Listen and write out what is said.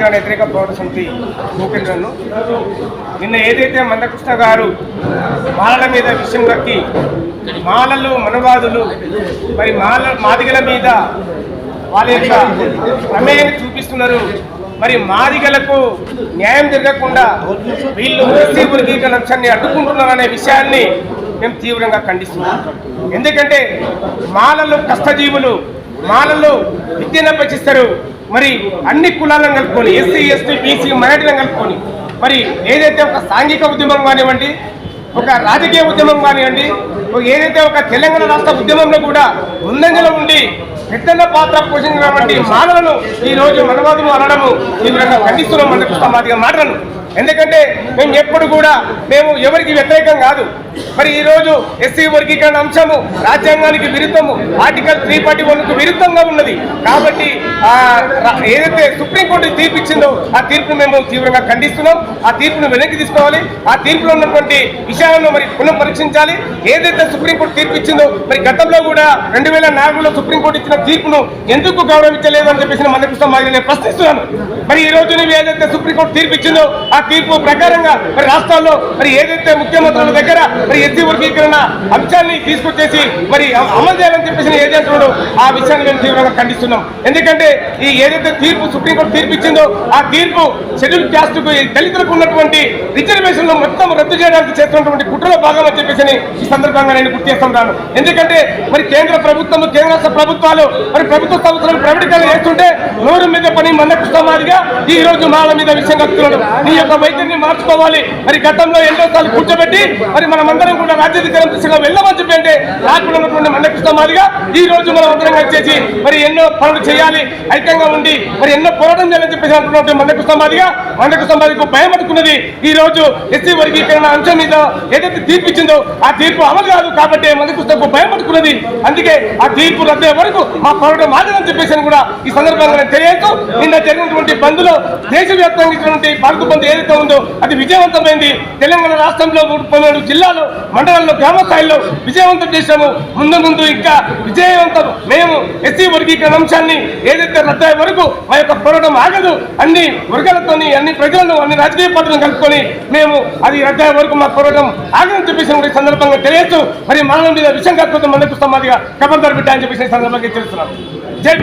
వర్గీకరణ వ్యతిరేక పోరాట సమితి భూకేంద్రను నిన్న ఏదైతే మందకృష్ణ గారు మాలల మీద విషయం కక్కి మాలలు మనవాదులు మరి మాదిగల మీద వాళ్ళ యొక్క ప్రమేయాన్ని చూపిస్తున్నారు. మరి మాదిగలకు న్యాయం జరగకుండా వీళ్ళు ఎస్సీ వర్గీకరణ లక్ష్యాన్ని అడ్డుకుంటున్నారనే విషయాన్ని మేము తీవ్రంగా ఖండిస్తున్నాం. ఎందుకంటే మాలలు కష్టజీవులు, మాలలు విద్యను అభ్యసిస్తారు. మరి అన్ని కులాలను కలుపుకొని ఎస్సీ ఎస్టీ బీసీ మైనారిటీలను కలుపుకొని మరి ఏదైతే ఒక సాంఘిక ఉద్యమం కానివ్వండి, ఒక రాజకీయ ఉద్యమం కానివ్వండి, ఏదైతే ఒక తెలంగాణ రాష్ట్ర ఉద్యమంలో కూడా ముందంజలో ఉండి పెద్దల పాత్ర పోషించినటువంటి మాలలను ఈరోజు మనవాదులు అనడము తీవ్రంగా ఖండిస్తున్నాం. మందకృష్ణ మాదిగ మాటలను ఎందుకంటే మేము ఎప్పుడు కూడా మేము ఎవరికి వ్యతిరేకం కాదు. మరి ఈరోజు ఎస్సీ వర్గీకరణ అంశము రాజ్యాంగానికి విరుద్ధము, ఆర్టికల్ 341కు విరుద్ధంగా ఉన్నది. కాబట్టి ఏదైతే సుప్రీంకోర్టు తీర్పు ఇచ్చిందో ఆ తీర్పును మేము తీవ్రంగా ఖండిస్తున్నాం. ఆ తీర్పును వెనక్కి తీసుకోవాలి. ఆ తీర్పులో ఉన్నటువంటి విషయాలను మరి పునః పరీక్షించాలి. ఏదైతే సుప్రీంకోర్టు తీర్పు ఇచ్చిందో మరి గతంలో కూడా 2004లో సుప్రీంకోర్టు ఇచ్చిన తీర్పును ఎందుకు గౌరవించలేదు అని చెప్పేసి మందకృష్ణ మాదిగ నేను ప్రశ్నిస్తున్నాను. మరి ఈ రోజు నువ్వు ఏదైతే సుప్రీంకోర్టు తీర్పు ఇచ్చిందో ఆ తీర్పు ప్రకారంగా మరి రాష్ట్రాల్లో మరి ఏదైతే ముఖ్యమంత్రుల దగ్గర మరి ఎస్సీ వర్గీకరణ అంశాన్ని తీసుకొచ్చేసి మరి అమలు చేయాలని చెప్పేసి ఏదంటున్నాడో ఆ విషయాన్ని మేము తీవ్రంగా ఖండిస్తున్నాం. ఎందుకంటే ఈ ఏదైతే తీర్పు సుప్రీంకోర్టు తీర్పు ఇచ్చిందో ఆ తీర్పు షెడ్యూల్ క్యాస్ట్ కు దళితులకు ఉన్నటువంటి రిజర్వేషన్ లో మొత్తం రద్దు చేయడానికి చేస్తున్నటువంటి కుట్రలో భాగం అని చెప్పేసి ఈ సందర్భంగా నేను గుర్తు చేస్తున్నాను. ఎందుకంటే మరి కేంద్ర ప్రభుత్వం, కేంద్ర రాష్ట్ర ప్రభుత్వాలు మరి ప్రభుత్వ సంస్థలను ప్రైవేటీకరణ చేస్తుంటే నోరు మీద పని మందకృష్ణ మాదిగా ఈ రోజు మాల మీద విషయం కలుపుతున్నాడు. నీ యొక్క వైద్యాన్ని మార్చుకోవాలి. మరి గతంలో ఎన్నోసార్లు కూర్చోబెట్టి మరి మనమందరం కూడా రాజ్యాధికారం దిశగా వెళ్ళమని చెప్పంటే రాకుండా ఉన్నటువంటి మందకృష్ణ మాదిగా ఈ రోజు మనం అందరం వచ్చేసి మరి ఎన్నో పనులు చేయాలి, ఐక్యంగా ఉండి మరి ఎన్నో పోరాటం చేయాలని చెప్పేసి అంటున్నటువంటి మందకృష్ణ మాదిగకు భయపడుతున్నది. ఈ రోజు ఎస్సీ వర్గీకరణ అంశం మీద ఏదైతే తీర్పు ఇచ్చిందో ఆ తీర్పు అమలు కాదు కాబట్టి మందకృష్ణకు భయపడుతున్నది. అందుకే ఆ తీర్పు రద్దే వరకు మా పోరాటం ఆగదని చెప్పేసి కూడా ఈ సందర్భంగా తెలియదు. నిన్న జరిగినటువంటి బంద్లో దేశవ్యాప్తంగా ఇచ్చినటువంటి భారత బంద్ ఏదైతే ఉందో అది విజయవంతమైంది. తెలంగాణ రాష్ట్రంలో 13 జిల్లాలు, మండలాల్లో, గ్రామ స్థాయిలో విజయవంతం చేశాము. ముందు ఇంకా విజయవంతం. మేము ఎస్సీ వర్గీకరణ అంశాన్ని ఏదైతే రద్దయ్యే వరకు మా యొక్క పోరాటం ఆగదు. అన్ని వర్గాలతో, అన్ని ప్రజలను, అన్ని రాజకీయ పార్టీలను కలుపుకొని మేము అది రద్దయ్యే వరకు మా పోరాటం ఆగదని చెప్పేసి కూడా ఈ సందర్భంగా తెలియచ్చు. మరి మానవ మీద విషయం కాకపోతే మందకృష్ణ మాదిగ ఖబర్దార్ బిడ్డ అని చెప్పేసి సందర్భంగా తెలుస్తున్నాం. జై